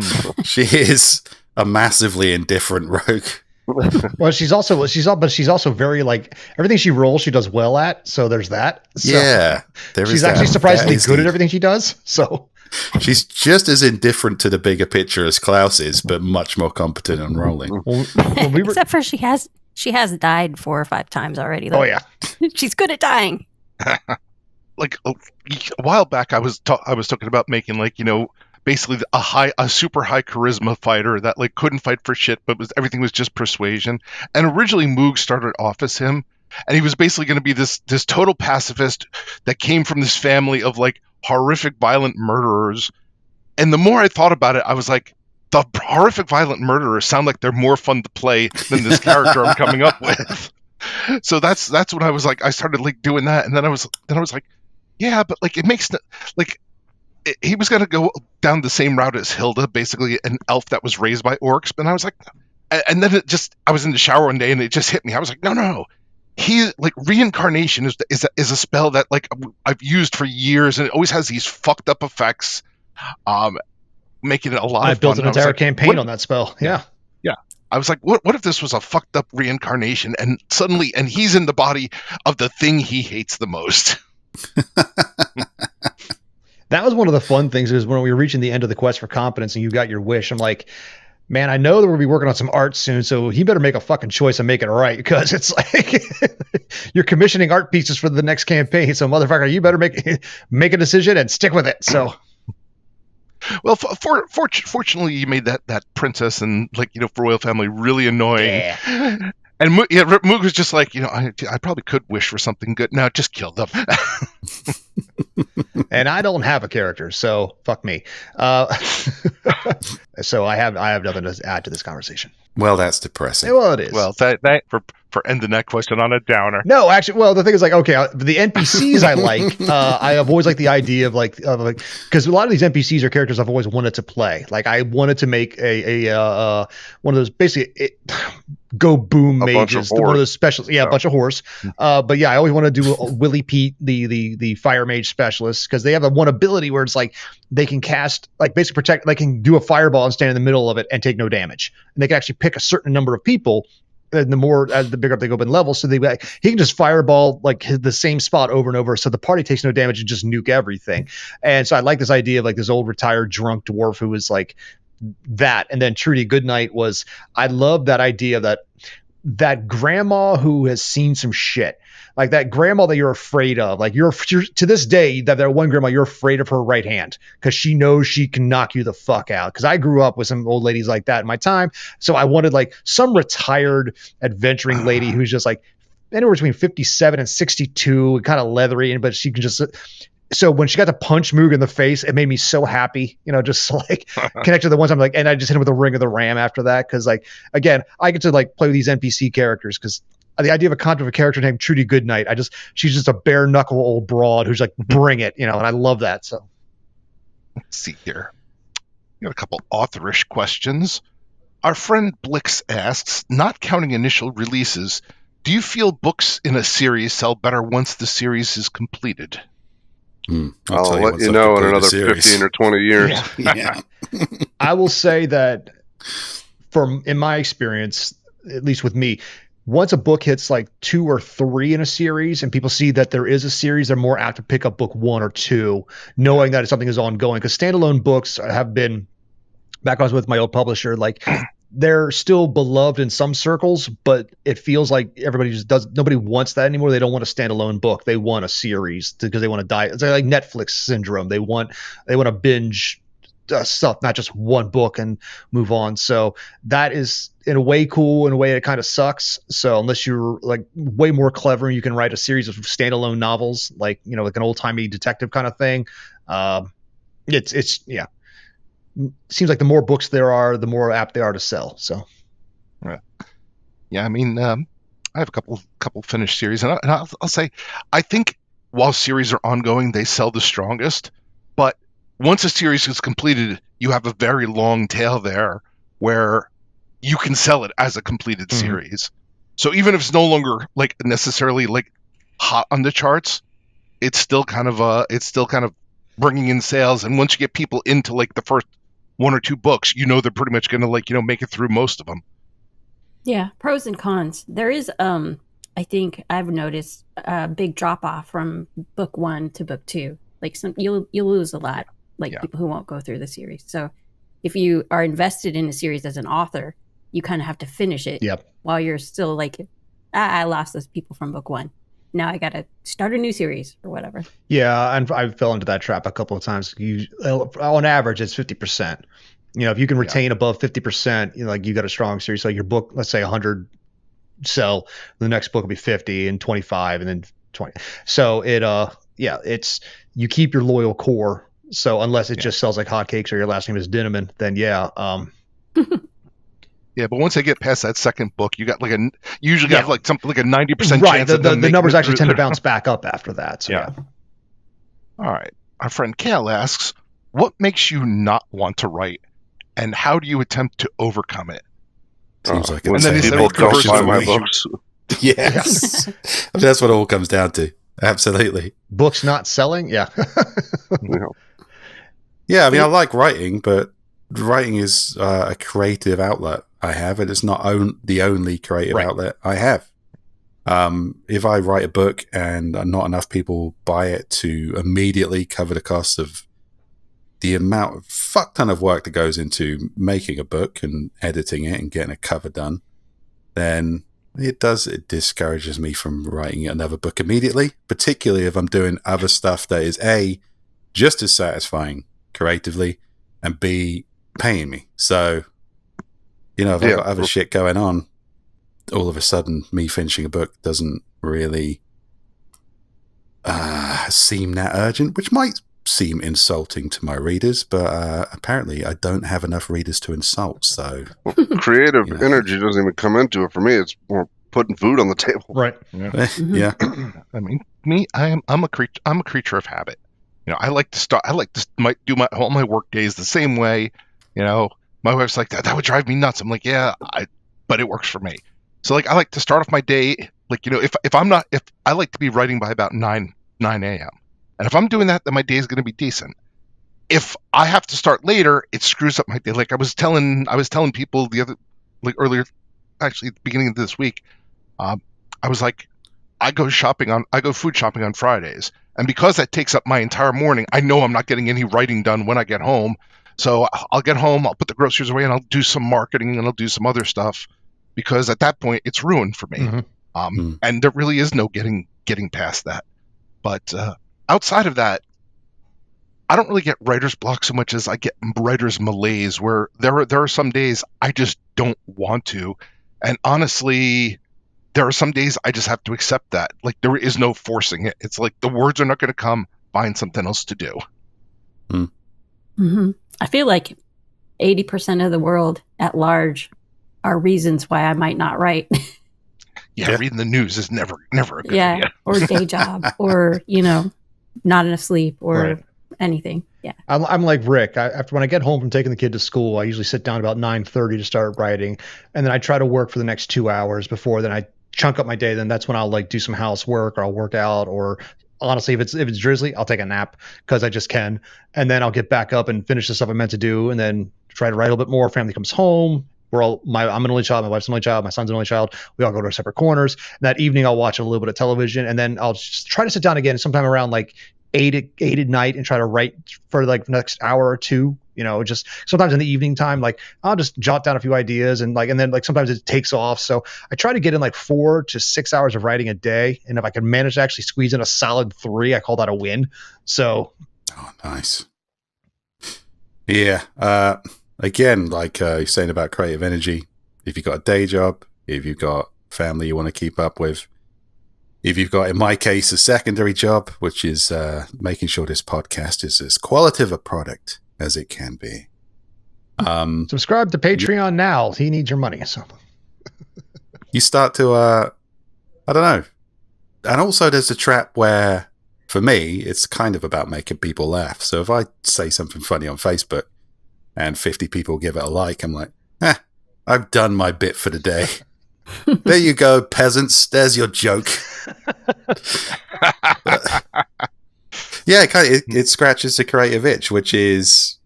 She is a massively indifferent rogue. Well, she's also very like everything she rolls, she does well at. So there's that. So Yeah, there she's is actually that. surprisingly That is good at the- everything she does. So She's just as indifferent to the bigger picture as Klaus is, but much more competent on rolling. when we were, Except for she has died 4 or 5 times already. Though. oh yeah, She's good at dying. Like a while back, I was talking about making basically a super high charisma fighter that couldn't fight for shit, but everything was just persuasion. And originally Moog started off as him, and he was basically going to be this total pacifist that came from this family of horrific violent murderers. And the more I thought about it, I was like, the horrific violent murderers sound like they're more fun to play than this character I'm coming up with. So that's when I was like, I started doing that, and then I was like, yeah, but it makes he was going to go down the same route as Hilda, basically an elf that was raised by orcs. But I was like, and then I was in the shower one day and it just hit me. I was like, no. He reincarnation is a spell that I've used for years, and it always has these fucked up effects, making it a lot I of built fun. an And I was entire like, campaign what- on that spell. Yeah. I was like, what if this was a fucked up reincarnation, and he's in the body of the thing he hates the most? That was one of the fun things is when we were reaching the end of the quest for competence and you got your wish. I'm like, man, I know that we'll be working on some art soon, so he better make a fucking choice and make it right, because it's like you're commissioning art pieces for the next campaign. So motherfucker, you better make a decision and stick with it. So Well, fortunately, you made that princess and for royal family really annoying. yeah. And Moog was just like, I probably could wish for something good. No, just kill them. And I don't have a character, so fuck me. So I have nothing to add to this conversation. Well, that's depressing. Well, it is. Well, that for ending that question on a downer. No, actually, well, the thing is okay, the NPCs I like, I have always liked the idea of because a lot of these NPCs are characters I've always wanted to play. I wanted to make a one of those basically go boom A bunch of mages, one of those specials. Yeah, a bunch of horse. But yeah, I always want to do Willie Pete, the fire mage specialist, because they have one ability where it's they can cast basically protect. They can do a fireball and stand in the middle of it and take no damage, and they can actually pick a certain number of people. And the bigger up they go up in levels, so he can just fireball the same spot over and over, so the party takes no damage and just nuke everything. And so I like this idea of this old retired drunk dwarf who was that. And then Trudy Goodnight I love that idea that that grandma who has seen some shit, like that grandma that you're afraid of. Like you're to this day, that one grandma, you're afraid of her right hand because she knows she can knock you the fuck out. Because I grew up with some old ladies like that in my time, so I wanted like some retired adventuring lady who's just like anywhere between 57 and 62, kind of leathery, but she can just. So when she got to punch Moog in the face, it made me so happy, just like connect to the ones I'm like, and I just hit him with a Ring of the Ram after that. Cause like, again, I get to like play with these NPC characters because the idea of a character named Trudy Goodnight, she's just a bare knuckle old broad who's like, bring it, and I love that. So let's see here. We got a couple authorish questions. Our friend Blix asks, not counting initial releases, do you feel books in a series sell better once the series is completed? I'll let you know in another 15 or 20 years. Yeah. I will say that in my experience, at least with me, once a book hits like 2 or 3 in a series and people see that there is a series, they're more apt to pick up book 1 or 2, knowing that something is ongoing. Because standalone books have been, back when I was with my old publisher, like they're still beloved in some circles, but it feels like nobody wants that anymore. They don't want a standalone book. They want a series because they want to die. It's like Netflix syndrome. They want to binge stuff, not just one book and move on. So that is in a way cool. In a way, it kind of sucks. So unless you're like way more clever, you can write a series of standalone novels, like like an old timey detective kind of thing. It's yeah. Seems like the more books there are, the more apt they are to sell. So, yeah, I mean, I have a couple finished series, and I'll say, I think while series are ongoing, they sell the strongest. But once a series is completed, you have a very long tail there where you can sell it as a completed series. So even if it's no longer like necessarily like hot on the charts, it's still kind of bringing in sales. And once you get people into like the first 1 or 2 books, they're pretty much going to make it through most of them. Yeah, pros and cons. There is, I think I've noticed a big drop off from book 1 to book 2. Like you'll lose a lot, like people who won't go through the series. So if you are invested in a series as an author, you kind of have to finish it. Yep. While you're still like, I lost those people from book 1. Now I got to start a new series or whatever. Yeah, and I fell into that trap a couple of times. On average, it's 50%. If you can retain above 50%, like you got a strong series. So your book, let's say 100 sell, the next book will be 50 and 25 and then 20. So it's you keep your loyal core. So unless it just sells like hotcakes or your last name is Dinneman, then Yeah, but once they get past that second book, you got usually have like something like a 90% right. chance. The numbers actually tend to bounce back up after that. So yeah. All right. Our friend Kale asks, what makes you not want to write, and how do you attempt to overcome it? Seems like and then people don't buy my books. Yes. That's what it all comes down to. Absolutely. Books not selling? Yeah. Yeah, I mean, I like writing, but writing is a creative outlet I have, and it's not the only creative outlet I have. If I write a book and not enough people buy it to immediately cover the cost of the amount of fuck ton of work that goes into making a book and editing it and getting a cover done, then it discourages me from writing another book immediately, particularly if I'm doing other stuff that is A, just as satisfying creatively, and B, paying me. So, if I've got other shit going on, all of a sudden me finishing a book doesn't really seem that urgent, which might seem insulting to my readers, but apparently I don't have enough readers to insult. So creative energy doesn't even come into it for me. It's more putting food on the table. Right. Yeah. I mean, me, I'm a creature of habit. I like to start. I like to do all my work days the same way. My wife's like, that would drive me nuts. I'm like, yeah, but it works for me. So like, I like to start off my day, like, if I like to be writing by about 9 a.m. And if I'm doing that, then my day is going to be decent. If I have to start later, it screws up my day. Like I was telling people earlier, actually at the beginning of this week, I was like, I go food shopping on Fridays. And because that takes up my entire morning, I know I'm not getting any writing done when I get home. So I'll get home, I'll put the groceries away, and I'll do some marketing, and I'll do some other stuff. because at that point it's ruined for me. Mhm. And there really is no getting past that. But outside of that, I don't really get writer's block so much as I get writer's malaise, where there are some days I just don't want to, and honestly, there are some days I just have to accept that. Like, there is no forcing it. It's like the words are not going to come. Find something else to do. I feel like 80% of the world at large are reasons why I might not write. Yeah, reading the news is never a good idea. Or day job, or not enough sleep, or anything. Yeah, I'm like Rick. After when I get home from taking the kid to school, I usually sit down about 9:30 to start writing, and then I try to work for the next 2 hours before. Then I chunk up my day. Then that's when I'll like do some housework, or I'll work out, or honestly, if it's drizzly, I'll take a nap because I just can, and then I'll get back up and finish the stuff I meant to do, and then try to write a little bit more. Family comes home. I'm an only child. My wife's an only child. My son's an only child. We all go to our separate corners. And that evening, I'll watch a little bit of television, and then I'll just try to sit down again sometime around like 8 at night and try to write for like the next hour or two. Just sometimes in the evening time, like I'll just jot down a few ideas and then sometimes it takes off. So I try to get in like 4 to 6 hours of writing a day, and if I can manage to actually squeeze in a solid 3, I call that a win. So, nice. Yeah. Again, like you're saying about creative energy, if you've got a day job, if you've got family you want to keep up with, if you've got, in my case, a secondary job, which is making sure this podcast is as qualitative a product as it can be. Subscribe to Patreon now. He needs your money. So you start to, I don't know. And also there's a trap where, for me, it's kind of about making people laugh. So if I say something funny on Facebook, and 50 people give it a like, I'm like, I've done my bit for the day. There you go, peasants. There's your joke. Yeah, it scratches the creative itch, which is,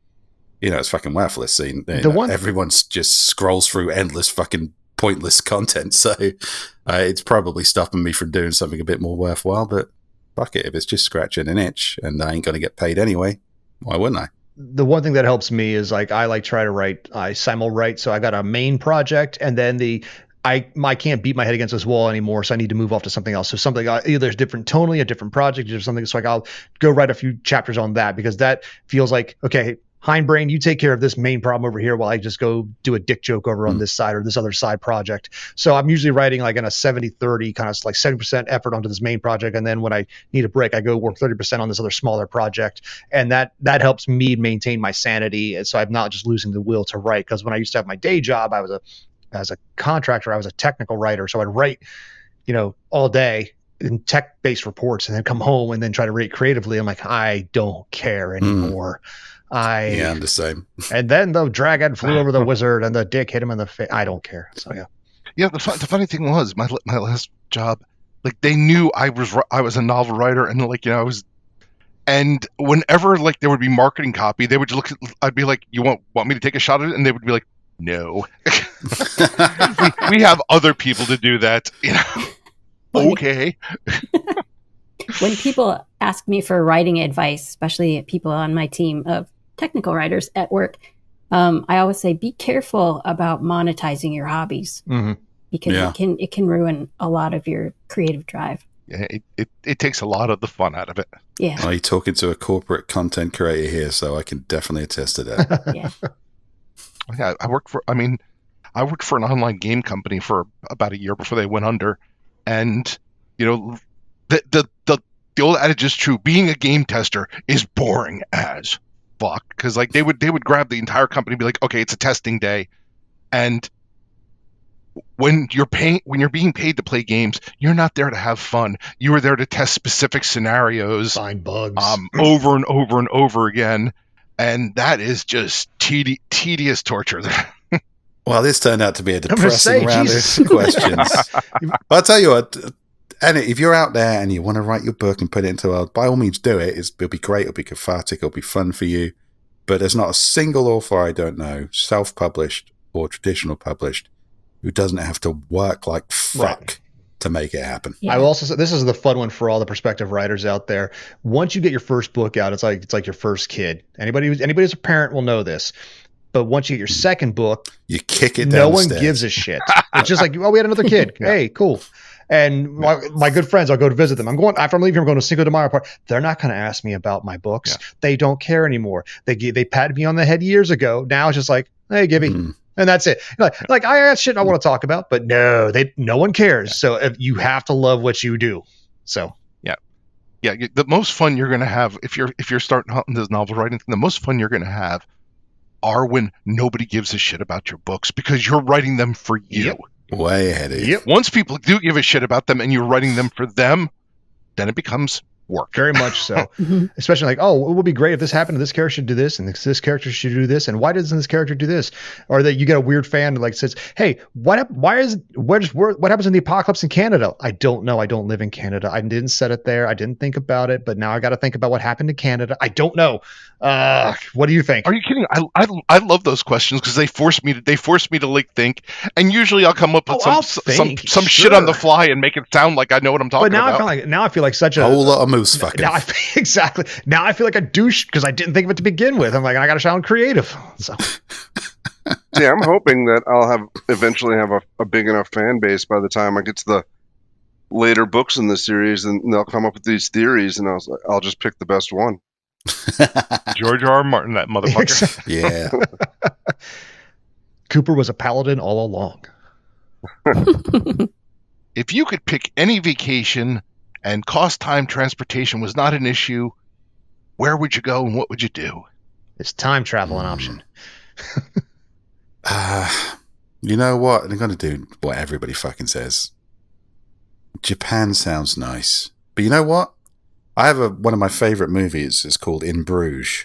it's fucking worthless. Everyone just scrolls through endless fucking pointless content. So it's probably stopping me from doing something a bit more worthwhile, but fuck it. If it's just scratching an itch and I ain't going to get paid anyway, why wouldn't I? The one thing that helps me is like I try to write. I simul write, so I got a main project, and then I can't beat my head against this wall anymore, so I need to move off to something else. So something either there's different tonally, a different project, or something. So like I'll go write a few chapters on that because that feels like, okay, hindbrain, you take care of this main problem over here while I just go do a dick joke over on this side or this other side project. So I'm usually writing like in a 70-30 kind of like 70% effort onto this main project. And then when I need a break, I go work 30% on this other smaller project. And that helps me maintain my sanity. And so I'm not just losing the will to write. Because when I used to have my day job, as a contractor, I was a technical writer. So I'd write, all day in tech-based reports and then come home and then try to write creatively. I'm like, I don't care anymore. I'm the same. And then the dragon flew over the wizard and the dick hit him in the face. I don't care. So yeah. The funny thing was my last job, like they knew I was a novel writer, and like I was, and whenever like there would be marketing copy, they would look. I'd be like, "You want me to take a shot at it?" And they would be like, "No, we have other people to do that." Okay. When people ask me for writing advice, especially people on my team of technical writers at work, I always say, be careful about monetizing your hobbies because it can ruin a lot of your creative drive. Yeah, it takes a lot of the fun out of it. Yeah. Are you talking to a corporate content creator here? So I can definitely attest to that. Yeah, I worked for an online game company for about a year before they went under, and the old adage is true. Being a game tester is boring as fuck because like they would grab the entire company and be like, okay, it's a testing day, and when you're being paid to play games, you're not there to have fun. You are there to test specific scenarios, find bugs, over and over and over again, and that is just tedious torture. Well, this turned out to be a depressing round of questions. I'll tell you what. And if you're out there and you want to write your book and put it into the world, by all means do it. It'll be great. It'll be cathartic. It'll be fun for you. But there's not a single author I don't know, self-published or traditional published, who doesn't have to work like fuck to make it happen. Yeah. I will also say this is the fun one for all the prospective writers out there. Once you get your first book out, it's like your first kid. Anybody who's a parent will know this. But once you get your second book, You kick it down no the one stairs. gives a shit. It's just like, oh, we had another kid. Hey, cool. And my good friends, I'll go to visit them. After I'm leaving, I'm going to Cinco de Mayo party. They're not going to ask me about my books. Yeah. They don't care anymore. They patted me on the head years ago. Now it's just like, hey, Gibby. And that's it. Like I got shit I want to talk about, but no one cares. So you have to love what you do. So Yeah, the most fun you're going to have if you're starting out in this novel writing, the most fun you're going to have are when nobody gives a shit about your books because you're writing them for you. Yep. Way ahead of you. Once people do give a shit about them and you're writing them for them, then it becomes work. very much so. Especially like, oh, it would be great if this happened to this character should do this and this character should do this. And why doesn't this character do this? Or that you get a weird fan who like says, hey, what happens in the apocalypse in Canada? I don't know. I don't live in Canada. I didn't set it there. I didn't think about it, but now I got to think about what happened to Canada. I don't know. What do you think? Are you kidding? I love those questions because they force me to like think, and usually I'll come up with some shit on the fly and make it sound like I know what I'm talking about. But now I feel like such a whole lot of moose fucking. Exactly. Now I feel like a douche because I didn't think of it to begin with. I'm like, I got to sound creative. So. Yeah, I'm hoping that I'll eventually have a big enough fan base by the time I get to the later books in the series, and they'll come up with these theories, and I'll just pick the best one. George R. R. Martin, that motherfucker. Yeah. Cooper was a paladin all along. If you could pick any vacation and cost time transportation was not an issue, where would you go and what would you do? Is time travel an option? You know what? I'm going to do what everybody fucking says. Japan sounds nice. But you know what? I have one of my favorite movies. It's called In Bruges.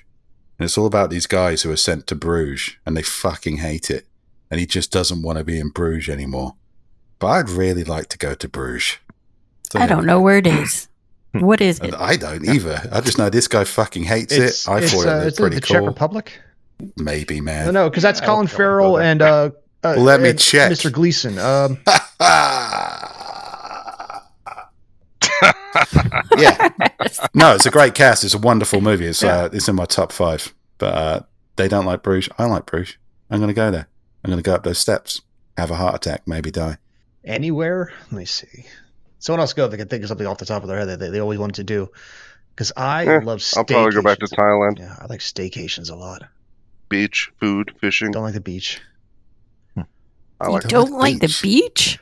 And it's all about these guys who are sent to Bruges and they fucking hate it. And he just doesn't want to be in Bruges anymore. But I'd really like to go to Bruges. So I don't know where it is. What is it? I don't either. I just know this guy fucking hates it. I thought it was pretty the cool. Czech Republic? Maybe, man. No, because that's Colin Farrell and let me check. Mr. Gleason. Yeah. No, it's a great cast. It's a wonderful movie. It's in my top 5. But they don't like Bruges. I like Bruges. I'm going to go there. I'm going to go up those steps, have a heart attack, maybe die. Anywhere? Let me see. Someone else go if they can think of something off the top of their head that they always wanted to do. Because I love staycations. I'll probably go back to Thailand. Yeah, I like staycations a lot. Beach, food, fishing. Don't like the beach. You don't like the beach?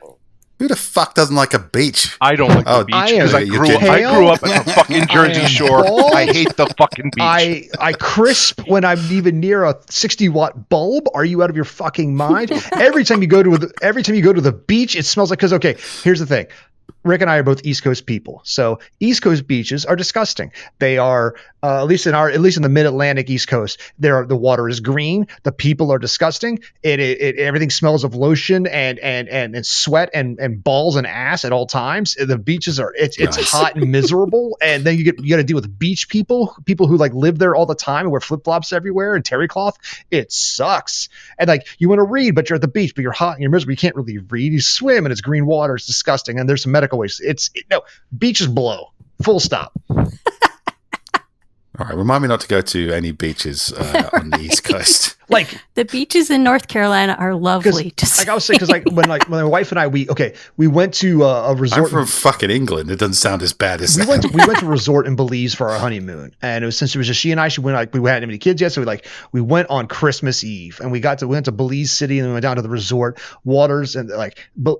Who the fuck doesn't like a beach? I don't like the beach because I grew up at the fucking Jersey Shore. bald. I hate the fucking beach. I crisp when I'm even near a 60-watt bulb. Are you out of your fucking mind? Every time you go to the beach, it smells like. Because okay, here's the thing. Rick and I are both East Coast people, so East Coast beaches are disgusting. They are at least in the Mid-Atlantic East Coast. The water is green. The people are disgusting. Everything smells of lotion and sweat and balls and ass at all times. The beaches are it's hot and miserable, and then you got to deal with beach people who like live there all the time and wear flip flops everywhere and terry cloth. It sucks. And like you want to read, but you're at the beach, but you're hot and you're miserable. You can't really read. You swim and it's green water. It's disgusting, and there's some medical waste. Beaches blow. Full stop. All right, remind me not to go to any beaches on the East Coast. Like the beaches in North Carolina are lovely. Like I was saying, because when my wife and I we went to a resort. I'm from fucking England. It doesn't sound as bad as we went to a resort in Belize for our honeymoon, and since it was just she and I. We hadn't any kids yet, so we went on Christmas Eve, and we went to Belize City, and we went down to the resort waters, and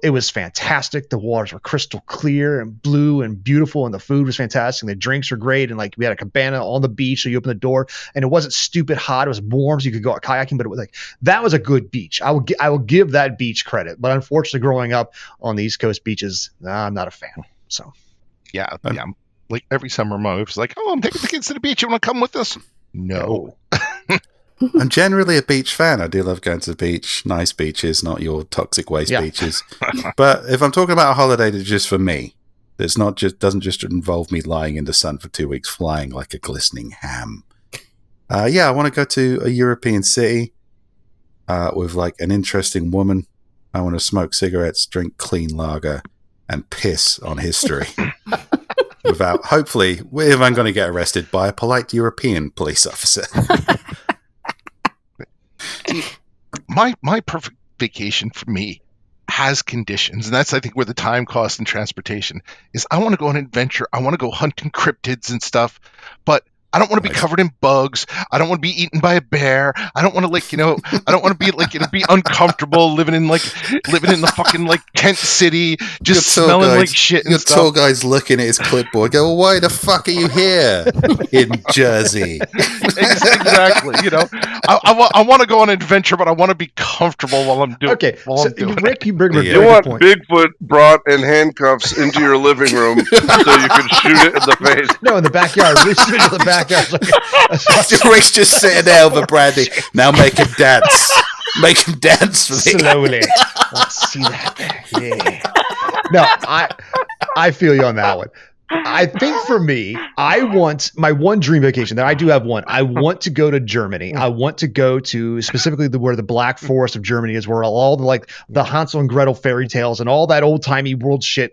it was fantastic. The waters were crystal clear and blue and beautiful, and the food was fantastic. And the drinks were great, and we had a cabana on the beach, so you open the door, and it wasn't stupid hot. It was warm, so you could go out kayaking, but it was that was a good beach. I will give that beach credit, but unfortunately, growing up on the East Coast beaches, I'm not a fan. So, yeah. Like every summer, my wife's like, "Oh, I'm taking the kids to the beach. You want to come with us?" No. I'm generally a beach fan. I do love going to the beach. Nice beaches, not your toxic waste beaches. But if I'm talking about a holiday that's just for me, that's doesn't just involve me lying in the sun for 2 weeks, flying like a glistening ham. I want to go to a European city. With an interesting woman. I want to smoke cigarettes, drink clean lager, and piss on history. Without, hopefully, if I'm going to get arrested by a polite European police officer. my perfect vacation for me has conditions, and that's I think where the time cost and transportation is. I want to go on an adventure. I want to go hunting cryptids and stuff, but I don't want to be covered in bugs. I don't want to be eaten by a bear. I don't want to I don't want to be be uncomfortable living in the fucking tent city, just smelling like shit and your stuff. Tour guide's looking at his clipboard, go, well, why the fuck are you here in Jersey? Exactly. I want to go on an adventure, but I want to be comfortable while I'm doing. Okay, while so I'm doing Rick, it. you bring a You very want good point. Bigfoot brought in handcuffs into your living room so you can shoot it in the face. No, in the backyard. We shoot into the backyard. Rick's just sitting there with a brandy. Now make him dance. Make him dance for me. Slowly. Let's see that. Yeah. No, I feel you on that one. I think for me, I want my one dream vacation that I do have one. I want to go to Germany. I want to go to specifically where the Black Forest of Germany is, where all the Hansel and Gretel fairy tales and all that old timey world shit.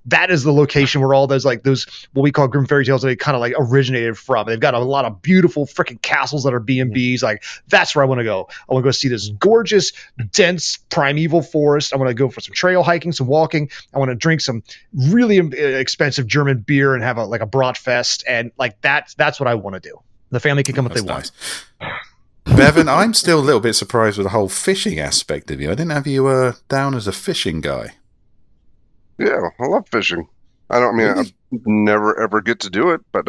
That is the location where all those those what we call Grimm fairy tales they kind of originated from. They've got a lot of beautiful freaking castles that are B&Bs. That's where I want to go. I want to go see this gorgeous, dense primeval forest. I want to go for some trail hiking, some walking. I want to drink some really expensive German beer and have a Bratfest, and that's what I want to do. The family can come if they want. Bevan, I'm still a little bit surprised with the whole fishing aspect of you. I didn't have you down as a fishing guy. Yeah, I love fishing. I never ever get to do it, but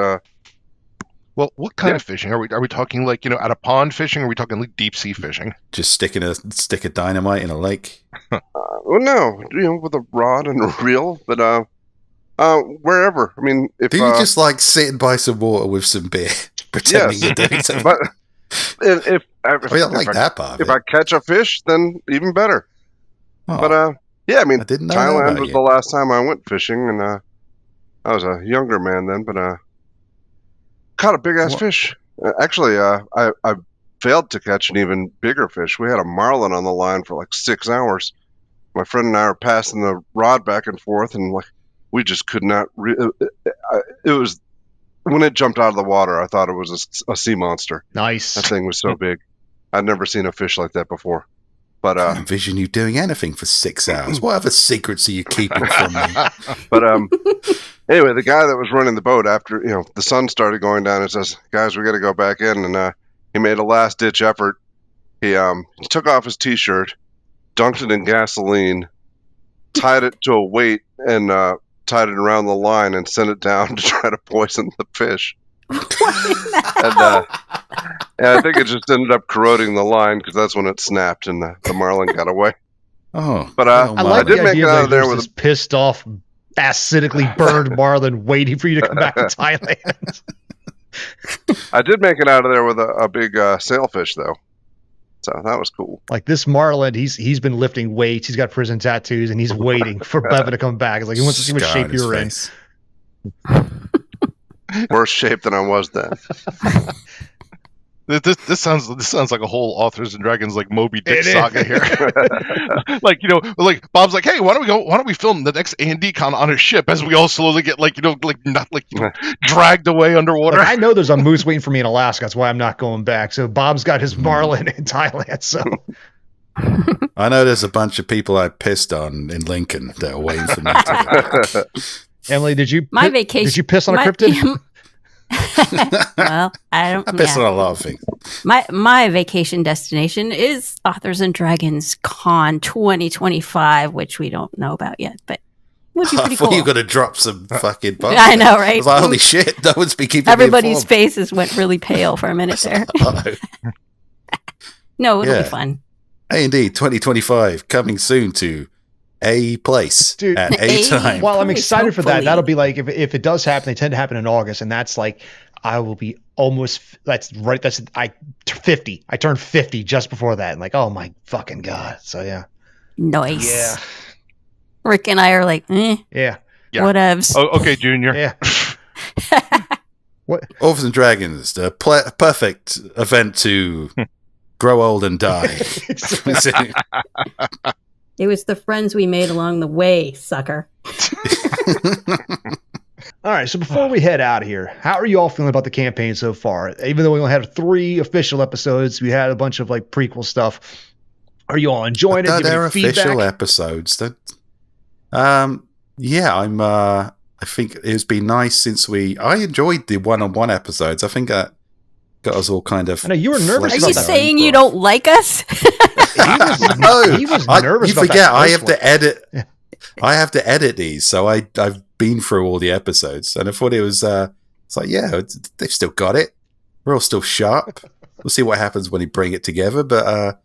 Well, what kind of fishing are we talking? Out of pond fishing? Or are we talking deep sea fishing? Just sticking a stick of dynamite in a lake. well, no, with a rod and a reel, but wherever. I mean, if do you just sitting by some water with some beer, pretending you're doing something? But if I catch a fish, then even better. Oh, but yeah, I mean, I didn't know Thailand was you. the last time I went fishing, and I was a younger man then, but caught a big ass fish. Actually, I failed to catch an even bigger fish. We had a marlin on the line for 6 hours. My friend and I were passing the rod back and forth, and we just could not. It was when it jumped out of the water. I thought it was a sea monster. Nice. That thing was so big. I'd never seen a fish like that before. But I envision you doing anything for 6 hours. What other secrets are you keeping from me? But anyway, the guy that was running the boat after the sun started going down, and says, "Guys, we got to go back in." And he made a last ditch effort. He took off his t-shirt, dunked it in gasoline, tied it to a weight, and tied it around the line and sent it down to try to poison the fish. And I think it just ended up corroding the line because that's when it snapped and the marlin got away. Oh, but I like did the make idea it out of there with with this pissed off, acidically burned marlin waiting for you to come back to Thailand. I did make it out of there with a big sailfish though, so that was cool. This marlin, he's been lifting weights. He's got prison tattoos, and he's waiting for Bevan to come back. It's he wants to see what Scar on shape his you're in. face. Worse shape than I was then. This sounds like a whole Authors and Dragons Moby Dick It is. saga here. Bob's hey, why don't we film the next A&D con on a ship as we all slowly get dragged away underwater. I know there's a moose waiting for me in Alaska. That's why I'm not going back. So Bob's got his marlin in Thailand. So I know there's a bunch of people I pissed on in Lincoln that are waiting for me to Emily, did you vacation? Did you piss on a cryptid? Well, I don't. I pissed on a lot of things. My vacation destination is Authors and Dragons Con 2025, which we don't know about yet, but would be I pretty thought cool. you were going to drop some fucking bombs. I know, I right? was like, holy shit, no one's been keeping Everybody's me informed. faces went really pale for a minute there. No, it'll be fun. A&D 2025 coming soon to a place Dude, at a time. Well, I'm Please, excited for that. hopefully. That'll be if it does happen, they tend to happen in August, and that's I will be almost. That's right. That's 50. I turned 50 just before that, and oh my fucking god. So yeah. Nice. Yeah. Rick and I are Yeah. Yeah. whatevs. Oh, okay, Junior. Yeah. What? Authors and Dragons, the perfect event to grow old and die. It was the friends we made along the way, sucker. All right, so before we head out of here, how are you all feeling about the campaign so far? Even though we only had 3 official episodes, we had a bunch of prequel stuff. Are you all enjoying it? No, Do you have they're any feedback? official episodes. Yeah, I think it's been nice since I enjoyed the one-on-one episodes. I think that got us all kind of. I know you were nervous Are about you that. saying you don't like us? No, He was I- nervous You about that forget I first have one. to edit. Yeah. I have to edit these, so I've been through all the episodes, and I thought it was. It's like, yeah, they've still got it. We're all still sharp. We'll see what happens when you bring it together, but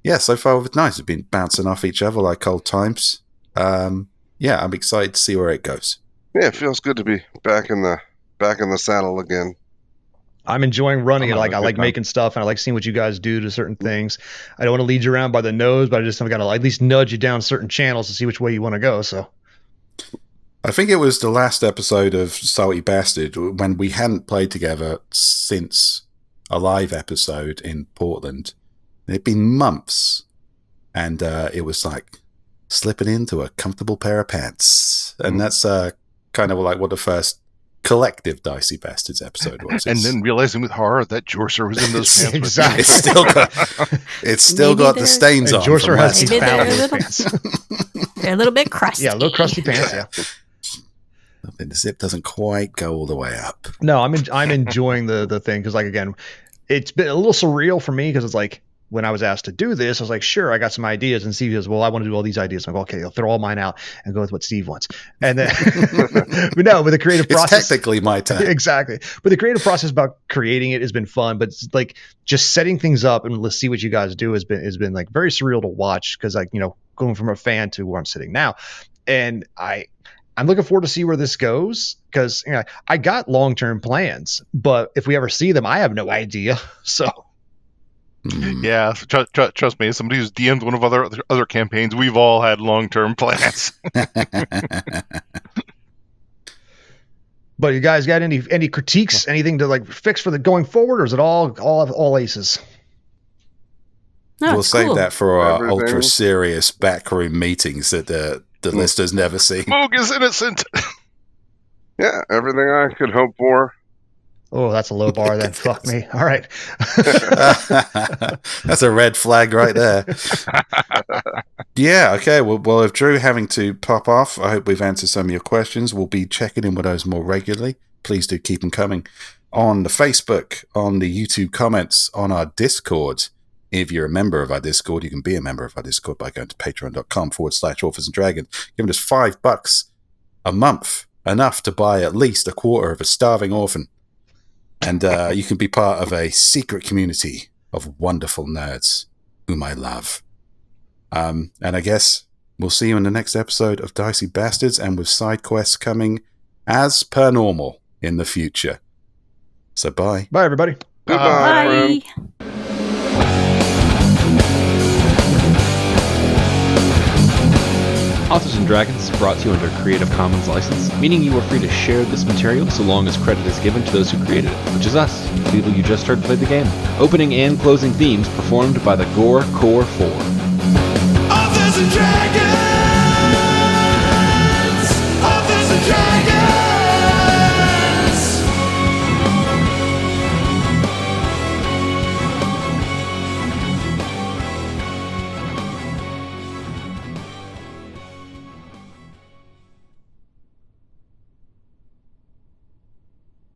yeah, so far it's nice. We've been bouncing off each other like old times. Yeah, I'm excited to see where it goes. Yeah, it feels good to be back in the saddle again. I'm enjoying running it. I'm Like I having a like good time. making stuff, and I like seeing what you guys do to certain things. I don't want to lead you around by the nose, but I just have got to at least nudge you down certain channels to see which way you want to go. So I think it was the last episode of Dicey Bastards when we hadn't played together since a live episode in Portland. It'd been months, and it was like slipping into a comfortable pair of pants, and that's kind of like what the first collective Dicey Bastards episode was. And then realizing with horror that Jorser was in those pants. Exactly. It's still Maybe got the they're- stains on. Jorser from has last these Maybe time. they're foul a little- pants. They're a little bit crusty. Yeah, little crusty pants. Yeah. The zip doesn't quite go all the way up. No, I'm enjoying the thing because, like, again, it's been a little surreal for me because it's like when I was asked to do this, I was like, sure, I got some ideas, and Steve goes, well, I want to do all these ideas. I'm like, okay, I'll throw all mine out and go with what Steve wants. And then, but no, with the creative It's process, technically my turn. exactly. But the creative process about creating it has been fun. But it's like just setting things up and let's see what you guys do has been like very surreal to watch because, like, you know, going from a fan to where I'm sitting now, and I'm looking forward to see where this goes because, you know, I got long-term plans, but if we ever see them, I have no idea. So Yeah, trust me, as somebody who's DM'd one of other campaigns, we've all had long-term plans. but you guys got any critiques, anything to like fix for the going forward, or is it all aces? No, We'll it's save cool. that for our Everything. ultra serious backroom meetings that the listeners never see. Moog is innocent. Yeah, everything I could hope for. Oh, that's a low bar then. Fuck me. All right. That's a red flag right there. Yeah, okay. Well, if Drew having to pop off, I hope we've answered some of your questions. We'll be checking in with those more regularly. Please do keep them coming on the Facebook, on the YouTube comments, on our Discord. If you're a member of our Discord, you can be a member of our Discord by going to patreon.com/Orphans and Dragons, giving us $5 a month, enough to buy at least a quarter of a starving orphan. And you can be part of a secret community of wonderful nerds whom I love. And I guess we'll see you in the next episode of Dicey Bastards, and with side quests coming as per normal in the future. So bye. Bye, everybody. Goodbye, friend. Bye. Authors and Dragons is brought to you under a Creative Commons license, meaning you are free to share this material so long as credit is given to those who created it, which is us, the people you just heard play the game. Opening and closing themes performed by the Gore Core 4. Authors and Dragons!